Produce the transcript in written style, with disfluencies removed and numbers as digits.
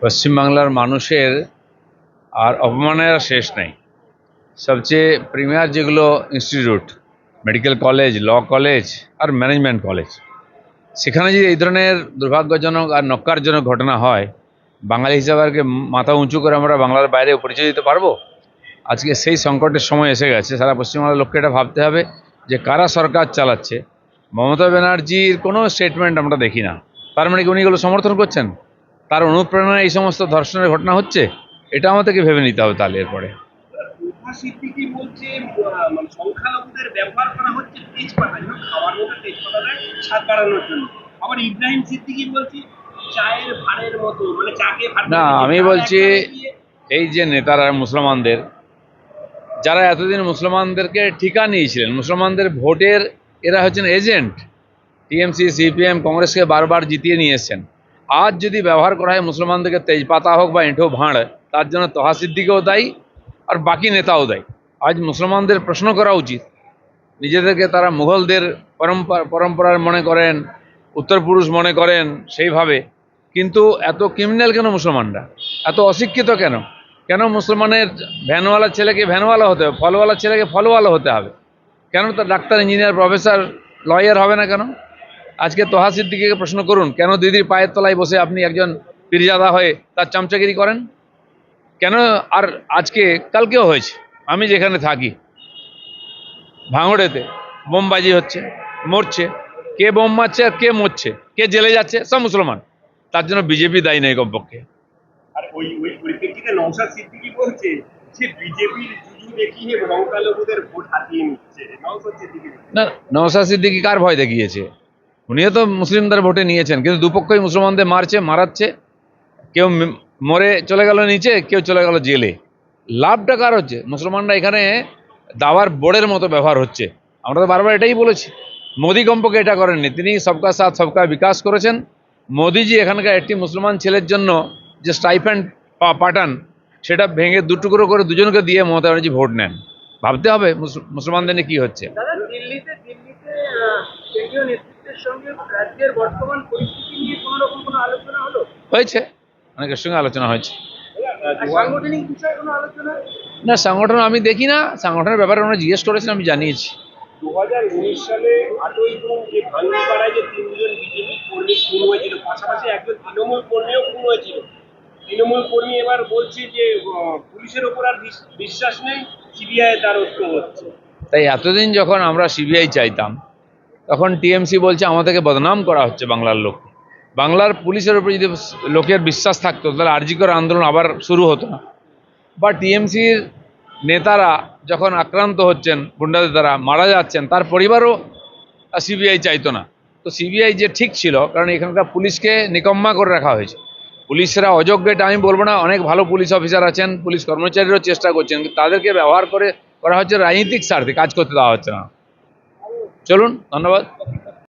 পশ্চিমবাংলার মানুষের আর অপমানের শেষ নেই। সবচেয়ে প্রিমিয়ার যেগুলো institute, medical college, law college আর ম্যানেজমেন্ট কলেজ, সেখানে যদি এই ধরনের দুর্ভাগ্যজনক আর নক্কারজনক ঘটনা হয়, বাঙালি হিসাবে আর কি মাথা উঁচু করে আমরা বাংলার বাইরে পরিচয় দিতে পারবো? আজকে সেই সংকটের সময় এসে গেছে। সারা পশ্চিমবাংলার লোককে এটা ভাবতে হবে যে কারা সরকার চালাচ্ছে। মমতা ব্যানার্জির কোনো স্টেটমেন্ট আমরা দেখি না। তার মানে কি উনি এগুলো সমর্থন করছেন? তার অনুপ্রেরণায় এই সমস্ত ধর্ষণের ঘটনা হচ্ছে? এটা আমাদেরকে ভেবে নিতে হবে তাহলে এরপরে। সিদ্দিকী বলছে মানে সংখ্যালঘুদের ব্যবহার করা হচ্ছে তেজপাতা, যেন খাওয়ার মধ্যে তেজপাতা দেয় স্বাদ বাড়ানোর জন্য। আবার ইব্রাহিম সিদ্দিকী বলছে চায়ের ভাঁড়ের মতো, মানে চাকে ভাত না, আমি বলছি এই যে নেতারা মুসলমানদের, যারা এতদিন মুসলমানদেরকে ঠিকা নিয়েছিলেন, মুসলমানদের ভোটের এরা হচ্ছেন এজেন্ট। টিএমসি, সিপিএম, কংগ্রেসকে বারবার জিতিয়ে নিয়ে এসছেন। আজ যদি ব্যবহার করা হয় মুসলমানদেরকে, তেজপাতা হোক বা এঁঠো ভাঁড়, তার জন্য তোহা সিদ্দিকীও দায়ী আর বাকি নেতাও দায়ী। আজ মুসলমানদের প্রশ্ন করা উচিত। নিজেদেরকে তারা মুঘলদের পরম্পরার মনে করেন, উত্তরপুরুষ মনে করেন সেইভাবে, কিন্তু এত ক্রিমিনাল কেন মুসলমানরা? এত অশিক্ষিত কেন? কেন মুসলমানের ভ্যানওয়ালার ছেলেকে ভ্যানওয়ালা হতে হবে, ফলওয়ালার ছেলেকে ফলওয়ালা হতে হবে? কেন তার ডাক্তার, ইঞ্জিনিয়ার, প্রফেসর, লয়ার হবে না কেন? আজকে তোহা সিদ্দিকীকে প্রশ্ন করুন, কেন দিদির পায়ের তলায় বসে আপনি একজন পীরজাদা হয়ে তার চামচাগিরি করেন? কেন? আর আজকে কালকেও হয়েছে, আমি যেখানে থাকি ভাঙড়েতে বোমবাজি হচ্ছে, মরছে। কে বোম মারছে আর কে মরছে, কে জেলে যাচ্ছে? সব মুসলমান। তার জন্য বিজেপি দায়ী নেই কমপক্ষে। আর ওই ওই পরিপ্রেক্ষিতে নওশাদ সিদ্দিকী বলছে যে বিজেপির জুজু দেখিয়ে সংখ্যালঘুদের ভোট হাতিয়ে নিচ্ছে। নওশাদ সিদ্দিকী না, নওশাদ সিদ্দিকী কার ভয় দেখিয়েছে? উনিও তো মুসলিমদের ভোটে নিয়েছেন, কিন্তু দুপক্ষই মুসলমানদের মারছে, মারাচ্ছে। কেউ মরে চলে গেল নিচে, কেউ চলে গেল জেলে। লাভটা কার হচ্ছে? মুসলমানরা এখানে দাওয়ার বোর্ডের মতো ব্যবহার হচ্ছে। আমরা তো বারবার এটাই বলেছি। মোদি কমপক্ষে এটা করেননি, তিনি সবকা সাথ সবকা বিকাশ করেছেন। মোদিজি এখানকার একটি মুসলমান ছেলের জন্য যে স্টাইফেন্ড পাঠান, সেটা ভেঙে দুটুকরো করে দুজনকে দিয়ে মমতা ব্যানার্জি ভোট নেন। ভাবতে হবে মুসলমানদের নিয়ে কি হচ্ছে। দিল্লিতে কেন্দ্রীয় নেতৃত্বের সঙ্গে রাজ্যের বর্তমান পরিস্থিতি নিয়ে কোনো রকম কোনো আলোচনা হলো? হয়েছে, অনেকের সঙ্গে আলোচনা হয়েছে। সাংগঠনিক বিষয়ে কোনো আলোচনা? না, সংগঠন আমি দেখি না। সংগঠনের ব্যাপারে ওনারা জিজ্ঞেস করেছেন, আমি জানিয়েছি। 2019 সালে 8ই জুন যে ভাঙ্গিপাড়ায় যে তিনজন বিজেপি কর্মী খুন হয়েছিল, পাশাপাশি একজন তৃণমূল কর্মীও খুন হয়েছিল। তৃণমূল কর্মী এবার বলছে যে পুলিশের ওপর আর বিশ্বাস নেই, সিবিআই দ্বারস্থ হচ্ছে। তাই এতদিন যখন আমরা সিবিআই চাইতাম, তখন টিএমসি বলছে আমাদেরকে বদনাম করা হচ্ছে বাংলার লোক। বাংলার পুলিশের উপর যদি লোকের বিশ্বাস থাকতো, তাহলে আরজি কর আন্দোলন আবার শুরু হতো না। বা টিএমসির নেতারা যখন আক্রান্ত হচ্ছেন, গুন্ডাদের দ্বারা মারা যাচ্ছেন, তার পরিবারও সিবিআই চাইতো না। তো সিবিআই যে ঠিক ছিল, কারণ এখানকার পুলিশকে নিকম্মা করে রাখা হয়েছে। পুলিশরা অযোগ্য এটা আমি বলবো না, অনেক ভালো পুলিশ অফিসার আছেন, পুলিশ কর্মচারীরাও চেষ্টা করছেন, কিন্তু তাদেরকে ব্যবহার করে করা হচ্ছে রাজনীতিক স্বার্থে, কাজ করতে দেওয়া হচ্ছে না। চলুন, ধন্যবাদ।